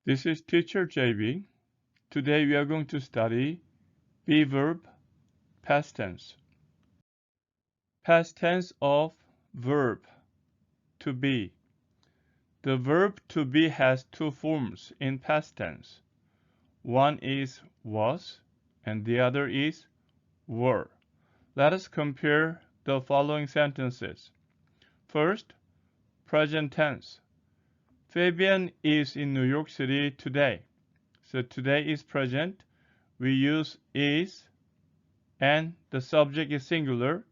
This is Teacher JB. Today we are going to study be verb past tense. Past tense of verb to be. The verb to be has two forms in past tense. One is was and the other is were. Let us compare the following sentences. First, present tense. Fabian is in New York City today. So today is present. We use is and the subject is singular,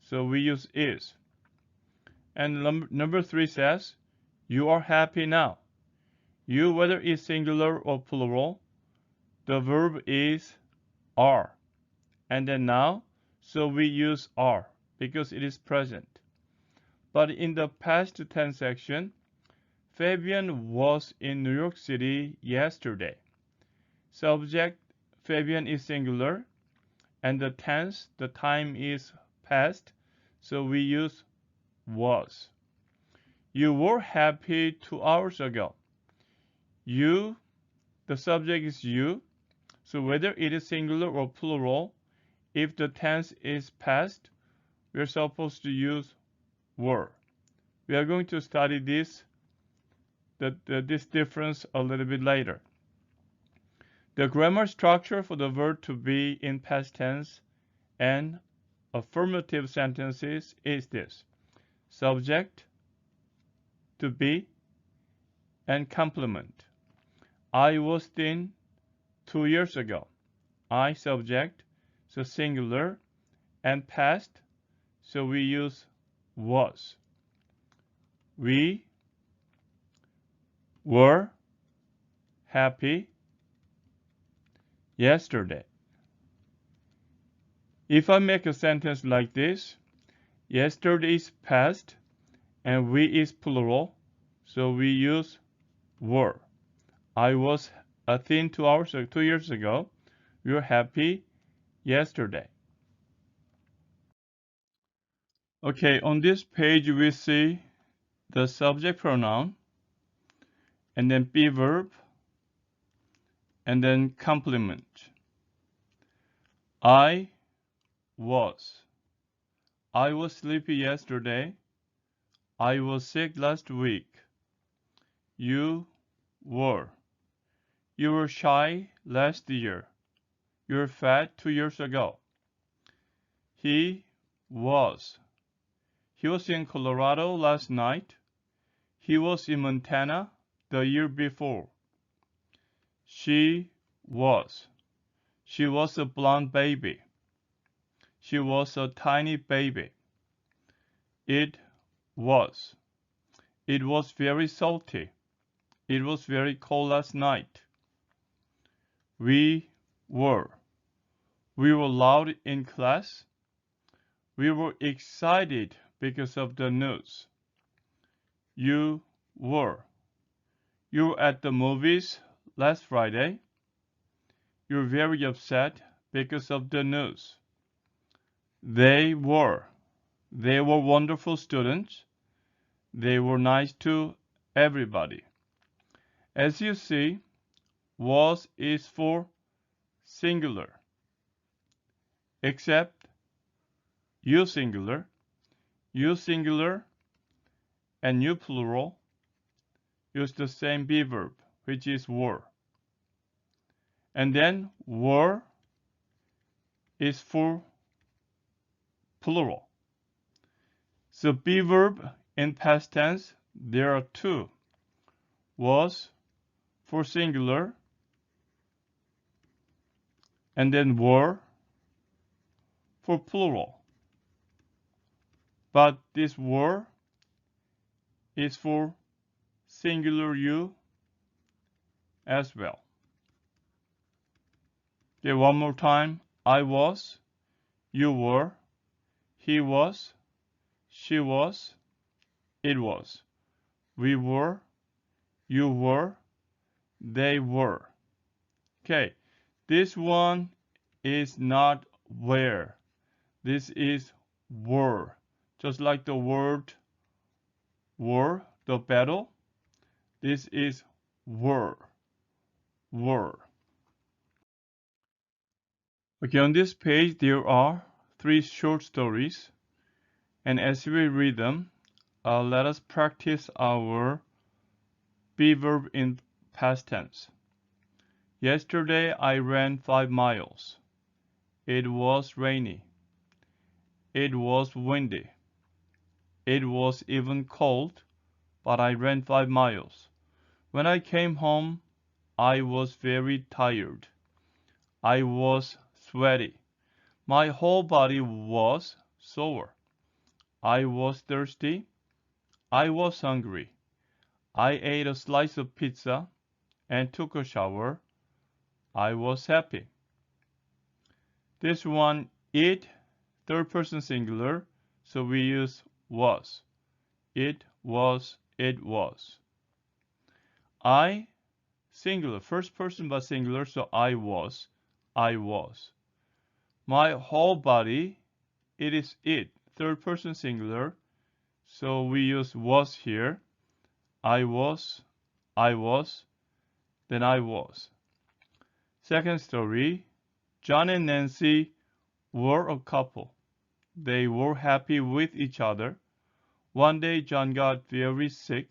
so we use is. And number 3 says, you are happy now. You, whether it's singular or plural, the verb is are. And then now, so we use are because it is present. But in the past tense section, Fabian was in New York City yesterday. Subject, Fabian is singular, and the tense, the time is past, so we use was. You were happy 2 hours ago. You, the subject is you, so whether it is singular or plural, if the tense is past, we are supposed to use were. We are going to study this difference a little bit later. The grammar structure for the verb to be in past tense and affirmative sentences is this: subject, to be, and complement. I was thin 2 years ago. I, subject, so singular, and past, so we use was. We were happy yesterday. If I make a sentence like this, yesterday is past and we is plural, so we use were. I was thin 2 years ago. We were happy yesterday. Okay, on this page we see the subject pronoun, and then be verb, and then complement. I was. I was sleepy yesterday. I was sick last week. You were. You were shy last year. You were fat 2 years ago. He was. He was in Colorado last night. He was in Montana the year before. She was. She was a blonde baby. She was a tiny baby. It was. It was very salty. It was very cold last night. We were. We were loud in class. We were excited because of the news. You were. You were at the movies last Friday. You were very upset because of the news. They were. They were wonderful students. They were nice to everybody. As you see, was is for singular, except you singular, and you plural use the same be verb, which is were. And then were is for plural. So be verb in past tense, there are two. Was for singular, and then were for plural. But this were is for singular you as well. Okay, one more time. I was, you were, he was, she was, it was. We were, you were, they were. Okay, this one is not where. This is were. Just like the word were, the battle. This is were. were. Okay, on this page there are 3 short stories, and as we read them, let us practice our be verb in past tense. Yesterday I ran 5 miles. It was rainy. It was windy. It was even cold, but I ran 5 miles. When I came home, I was very tired. I was sweaty. My whole body was sore. I was thirsty. I was hungry. I ate a slice of pizza and took a shower. I was happy. This one, it, third person singular, so we use was. It was, it was. I, singular, first person but singular, so I was, I was. My whole body, it is it, third person singular, so we use was here. I was, then I was. Second story, John and Nancy were a couple. They were happy with each other. One day John got very sick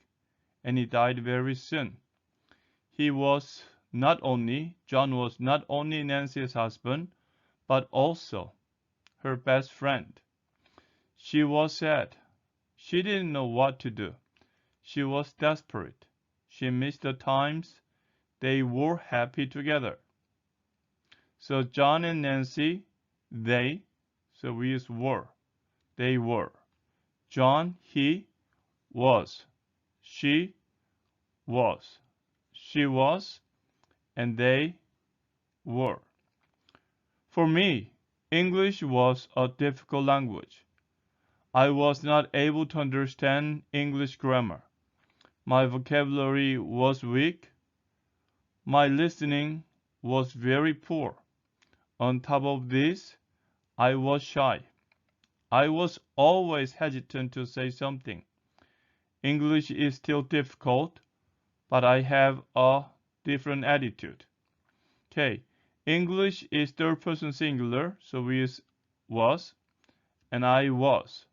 and he died very soon. John was not only Nancy's husband, but also her best friend. She was sad. She didn't know what to do. She was desperate. She missed the times they were happy together. So John and Nancy, they, so we use were. They were. John, he was. She was. She was, and they were. For me, English was a difficult language. I was not able to understand English grammar. My vocabulary was weak. My listening was very poor. On top of this, I was shy. I was always hesitant to say something. English is still difficult, but I have a different attitude. Okay, English is third person singular, so we use was, and I was.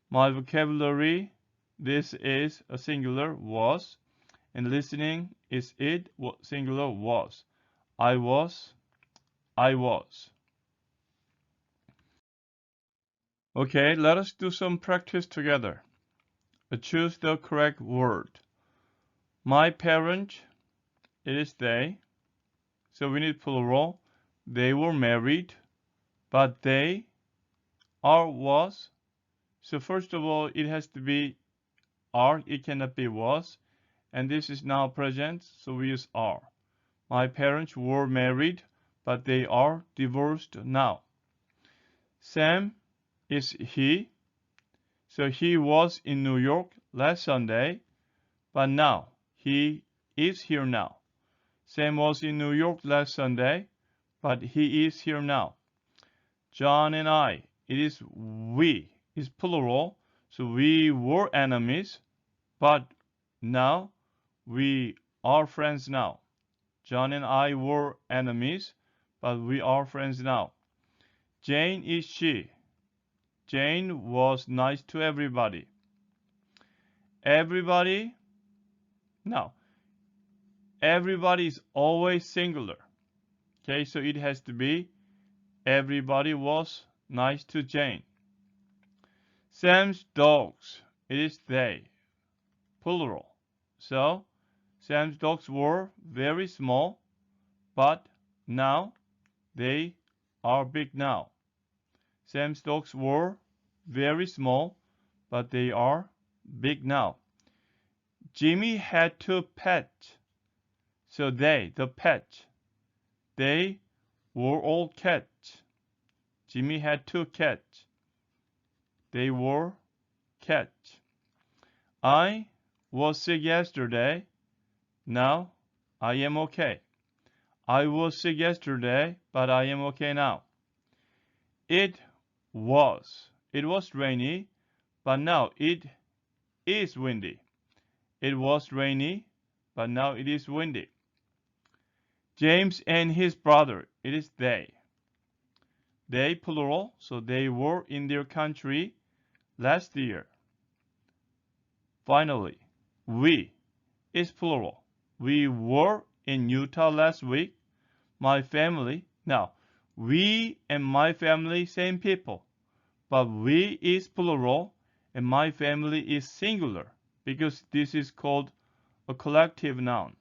My vocabulary, this is a singular, was, and listening is it, singular, was. I was, I was. Okay, let us do some practice together. Choose the correct word. My parents, it is they, so we need plural. They were married, but they are was. So first of all, it has to be are, it cannot be was, and this is now present, so we use are. My parents were married, but they are divorced now. Sam is he, so he was in New York last Sunday, but now he is here now. Sam was in New York last Sunday, but he is here now. John and I, it is we, is plural, so we were enemies, but now we are friends now. John and I were enemies, but we are friends now. Jane is she. Jane was nice to everybody. Everybody, now, everybody is always singular. Okay, so it has to be everybody was nice to Jane. Sam's dogs, it is they, plural. So, Sam's dogs were very small, but now they are big now. Sam's dogs were very small, but they are big now. Jimmy had 2 pets. So they, the pets, they were all cats. Jimmy had 2 cats. They were cats. I was sick yesterday. Now I am okay. I was sick yesterday, but I am okay now. It was rainy, but now it is windy. It was rainy, but now it is windy. James and his brother. It is they. They plural, so they were in their country last year. Finally, we is plural. We were in Utah last week. My family. Now, we and my family, same people. But we is plural and my family is singular because this is called a collective noun.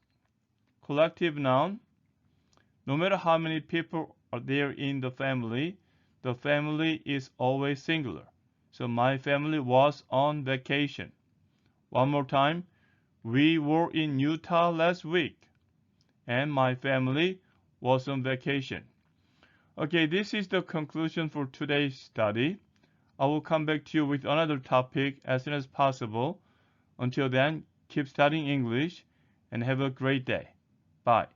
Collective noun, no matter how many people are there in the family is always singular. So my family was on vacation. One more time, we were in Utah last week and my family was on vacation. Okay, this is the conclusion for today's study. I will come back to you with another topic as soon as possible. Until then, keep studying English and have a great day. Bye.